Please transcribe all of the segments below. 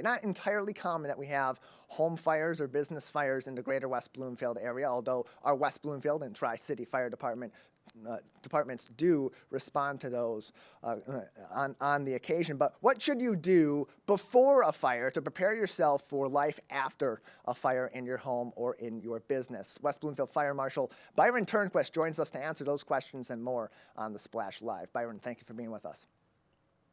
area. Not entirely common that we have home fires or business fires in the greater West Bloomfield area, although our West Bloomfield and Tri-City Fire departments do respond to those on the occasion. But what should you do before a fire to prepare yourself for life after a fire in your home or in your business? West Bloomfield Fire Marshal Byron Turnquist joins us to answer those questions and more on the Splash Live. Byron, thank you for being with us.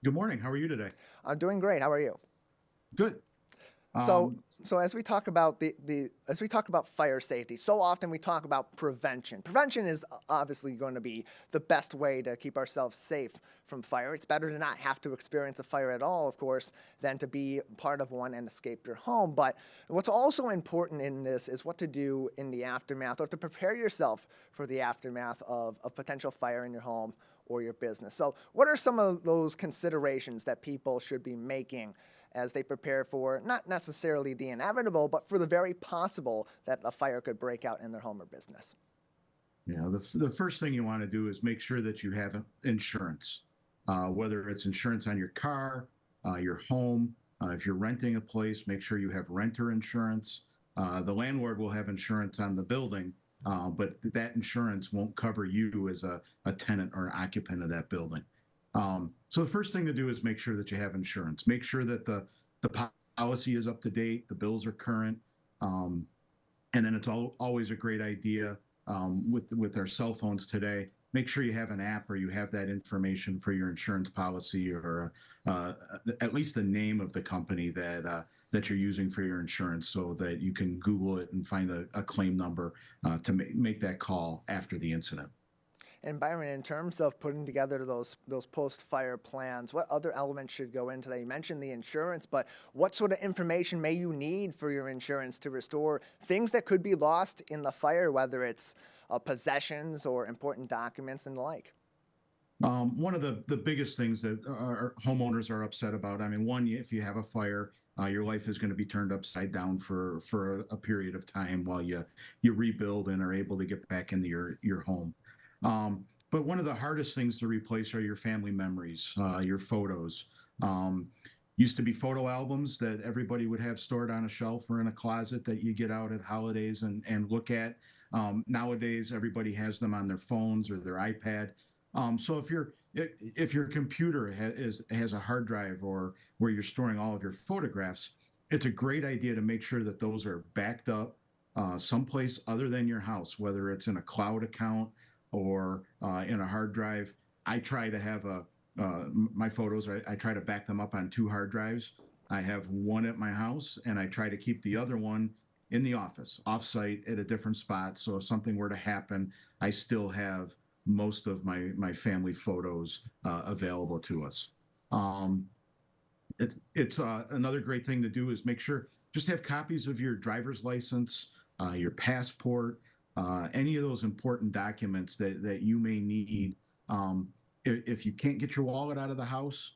Good morning. How are you today? I'm doing great. How are you? Good. So as we talk about as we talk about fire safety, so often we talk about prevention. Prevention is obviously going to be the best way to keep ourselves safe from fire. It's better to not have to experience a fire at all, of course, than to be part of one and escape your home. But what's also important in this is what to do in the aftermath, or to prepare yourself for the aftermath of a potential fire in your home or your business. So what are some of those considerations that people should be making as they prepare for not necessarily the inevitable, but for the very possible that a fire could break out in their home or business? Yeah, the first thing you want to do is make sure that you have insurance, whether it's insurance on your car, your home. If you're renting a place, make sure you have renter insurance. The landlord will have insurance on the building, but that insurance won't cover you as a tenant or occupant of that building. So the first thing to do is make sure that you have insurance. Make sure that the policy is up to date, the bills are current, and then it's always a great idea with our cell phones today. Make sure you have an app or you have that information for your insurance policy, or at least the name of the company that you're using for your insurance, so that you can Google it and find a claim number to make that call after the incident. And Byron, in terms of putting together those post-fire plans, what other elements should go into that? You mentioned the insurance, but what sort of information may you need for your insurance to restore things that could be lost in the fire, whether it's possessions or important documents and the like? One of the biggest things that our homeowners are upset about, I mean, one, if you have a fire, your life is going to be turned upside down for a period of time while you rebuild and are able to get back into your home. But one of the hardest things to replace are your family memories, your photos. Used to be photo albums that everybody would have stored on a shelf or in a closet that you get out at holidays and look at. Nowadays, everybody has them on their phones or their iPad. So if your computer has a hard drive or where you're storing all of your photographs, it's a great idea to make sure that those are backed up someplace other than your house, whether it's in a cloud account or in a hard drive. I try to have my photos, I try to back them up on 2 hard drives. I have one at my house, and I try to keep the other one in the office, offsite at a different spot. So if something were to happen, I still have most of my family photos available to us. It's another great thing to do is make sure, just have copies of your driver's license, your passport, any of those important documents that you may need. If you can't get your wallet out of the house,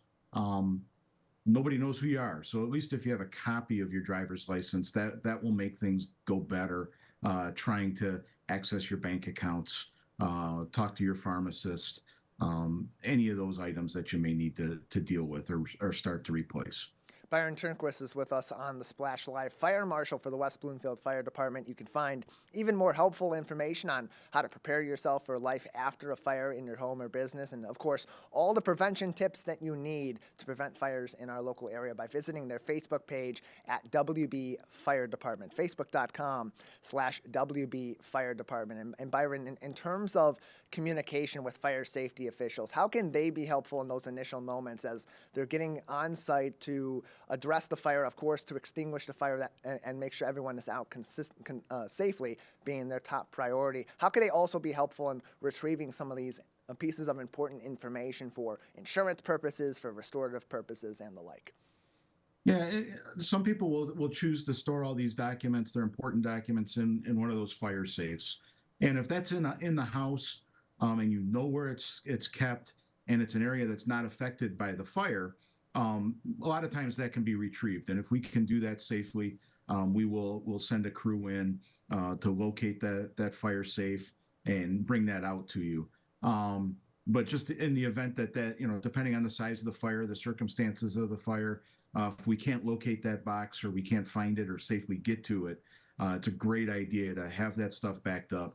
nobody knows who you are. So at least if you have a copy of your driver's license, that will make things go better. Trying to access your bank accounts, talk to your pharmacist, any of those items that you may need to deal with or start to replace. Byron Turnquist is with us on the Splash Live, Fire Marshal for the West Bloomfield Fire Department. You can find even more helpful information on how to prepare yourself for life after a fire in your home or business, and of course, all the prevention tips that you need to prevent fires in our local area by visiting their Facebook page at WB Fire Department, facebook.com/WB Fire Department. And Byron, in terms of communication with fire safety officials, how can they be helpful in those initial moments as they're getting on site to address the fire, of course, to extinguish the fire and make sure everyone is out safely being their top priority? How can they also be helpful in retrieving some of these pieces of important information for insurance purposes, for restorative purposes, and the like? Yeah, some people will choose to store all these documents, they're important documents, in one of those fire safes. And if that's in the house, and you know where it's kept, and it's an area that's not affected by the fire, a lot of times that can be retrieved. And if we can do that safely, we'll send a crew in to locate that fire safe and bring that out to you. But just in the event that depending on the size of the fire, the circumstances of the fire, If we can't locate that box or we can't find it or safely get to it, it's a great idea to have that stuff backed up.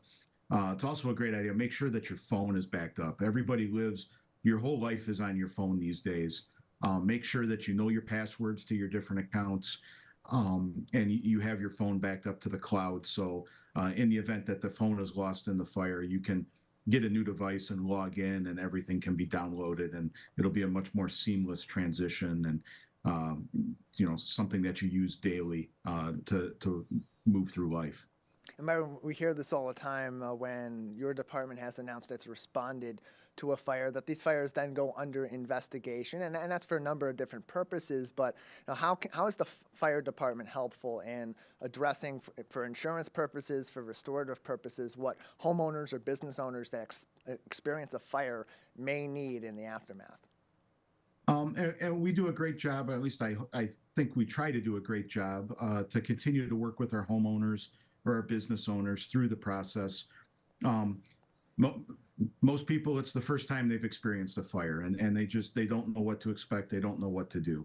It's also a great idea. Make sure that your phone is backed up. Everybody lives, your whole life is on your phone these days. Make sure that you know your passwords to your different accounts, and you have your phone backed up to the cloud. So in the event that the phone is lost in the fire, you can get a new device and log in, and everything can be downloaded, and it'll be a much more seamless transition, and something that you use daily to move through life. And Byron, we hear this all the time when your department has announced it's responded to a fire, that these fires then go under investigation, and that's for a number of different purposes. But how is the fire department helpful in addressing, for insurance purposes, for restorative purposes, what homeowners or business owners that experience a fire may need in the aftermath? And we do a great job, at least I think we try to do a great job to continue to work with our homeowners or our business owners through the process. Um, mo- Most people, it's the first time they've experienced a fire, and they don't know what to expect. They don't know what to do.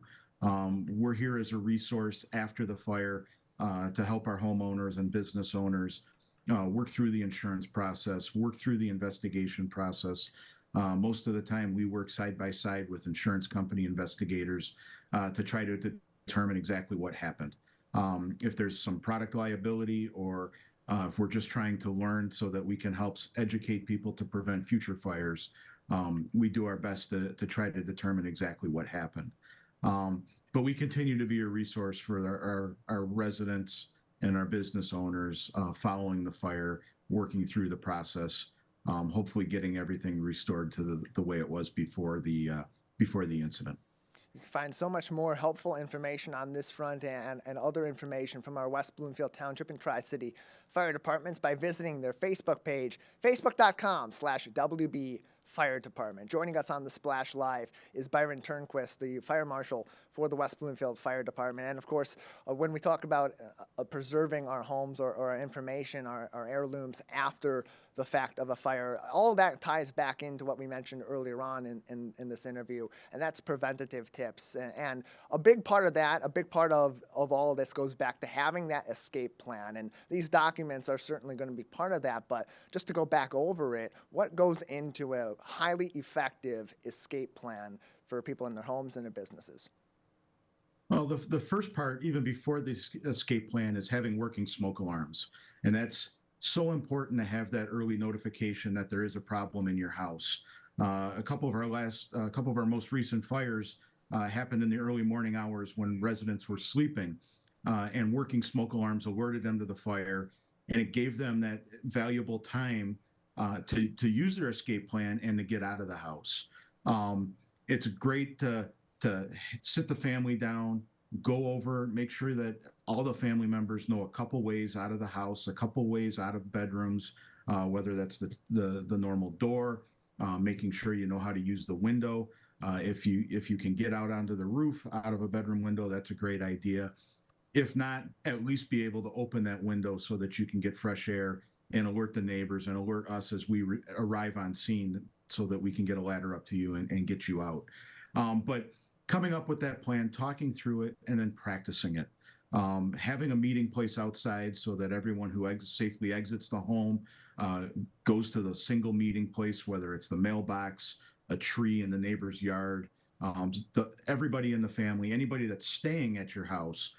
We're here as a resource after the fire to help our homeowners and business owners work through the insurance process, work through the investigation process. Most of the time, we work side by side with insurance company investigators to try to determine exactly what happened. If there's some product liability, or if we're just trying to learn so that we can help educate people to prevent future fires, we do our best to try to determine exactly what happened. But we continue to be a resource for our residents and our business owners following the fire, working through the process, hopefully getting everything restored to the way it was before the incident. You can find so much more helpful information on this front and other information from our West Bloomfield Township and Tri-City Fire Departments by visiting their Facebook page, facebook.com/WB Fire Department. Joining us on the Splash Live is Byron Turnquist, the Fire Marshal for the West Bloomfield Fire Department. And of course, when we talk about preserving our homes or our information, our heirlooms after the fact of a fire, all of that ties back into what we mentioned earlier on in this interview, and that's preventative tips. And a big part of that, a big part of all of this goes back to having that escape plan. And these documents are certainly going to be part of that, but just to go back over it, what goes into a highly effective escape plan for people in their homes and their businesses? Well, the first part, even before the escape plan, is having working smoke alarms. And that's so important to have that early notification that there is a problem in your house. A couple of our most recent fires happened in the early morning hours when residents were sleeping, and working smoke alarms alerted them to the fire, and it gave them that valuable time to use their escape plan and to get out of the house. It's great to sit the family down, go over, make sure that all the family members know a couple ways out of the house, a couple ways out of bedrooms, whether that's the normal door, making sure you know how to use the window. If you can get out onto the roof out of a bedroom window, that's a great idea. If not, at least be able to open that window so that you can get fresh air and alert the neighbors and alert us as we arrive on scene so that we can get a ladder up to you and get you out. But coming up with that plan, talking through it, and then practicing it. Having a meeting place outside so that everyone who safely exits the home goes to the single meeting place, whether it's the mailbox, a tree in the neighbor's yard. Everybody in the family, anybody that's staying at your house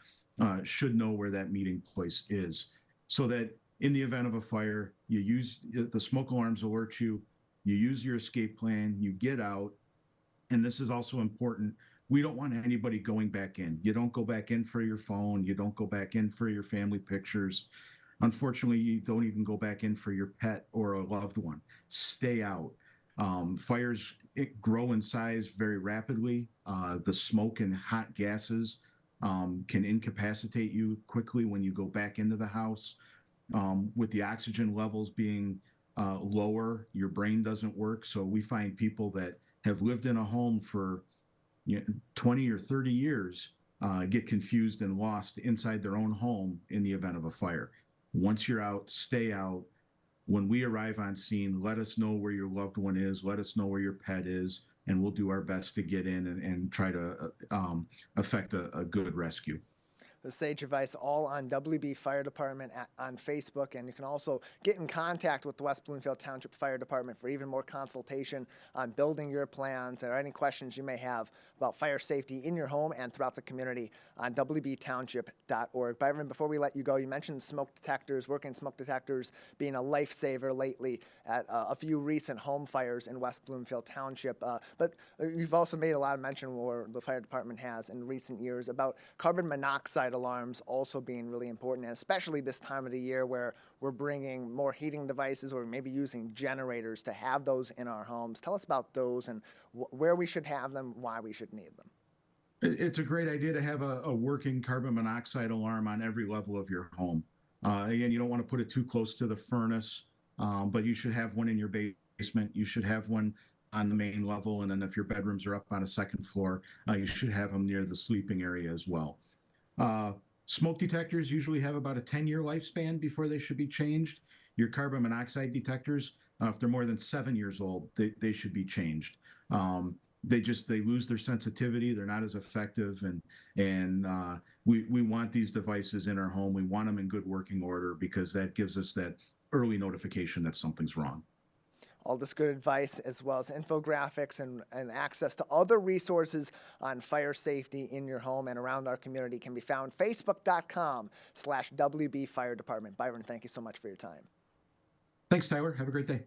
should know where that meeting place is, so that in the event of a fire, you use the smoke alarms alert you, you use your escape plan, you get out. And this is also important. We don't want anybody going back in. You don't go back in for your phone. You don't go back in for your family pictures. Unfortunately, you don't even go back in for your pet or a loved one. Stay out. Fires grow in size very rapidly. The smoke and hot gases can incapacitate you quickly when you go back into the house. With the oxygen levels being lower, your brain doesn't work. So we find people that have lived in a home for 20 or 30 years get confused and lost inside their own home in the event of a fire. Once you're out, stay out. When we arrive on scene, let us know where your loved one is, let us know where your pet is, and we'll do our best to get in and try to effect a good rescue. The sage advice all on WB Fire Department on Facebook, and you can also get in contact with the West Bloomfield Township Fire Department for even more consultation on building your plans or any questions you may have about fire safety in your home and throughout the community on wbtownship.org. Byron, before we let you go, you mentioned smoke detectors, working smoke detectors being a lifesaver lately at a few recent home fires in West Bloomfield Township. But you've also made a lot of mention, or the fire department has in recent years, about carbon monoxide alarms also being really important, and especially this time of the year where we're bringing more heating devices or maybe using generators to have those in our homes. Tell us about those and where we should have them, why we should need them. It's a great idea to have a working carbon monoxide alarm on every level of your home. Again, you don't want to put it too close to the furnace, but you should have one in your basement. You should have one on the main level, and then if your bedrooms are up on a second floor, you should have them near the sleeping area as well. Smoke detectors usually have about a 10-year lifespan before they should be changed. Your carbon monoxide detectors, if they're more than 7 years old, they should be changed. They lose their sensitivity. They're not as effective, and we want these devices in our home. We want them in good working order because that gives us that early notification that something's wrong. All this good advice, as well as infographics and access to other resources on fire safety in your home and around our community, can be found facebook.com/WB Fire Department. Byron, thank you so much for your time. Thanks, Tyler. Have a great day.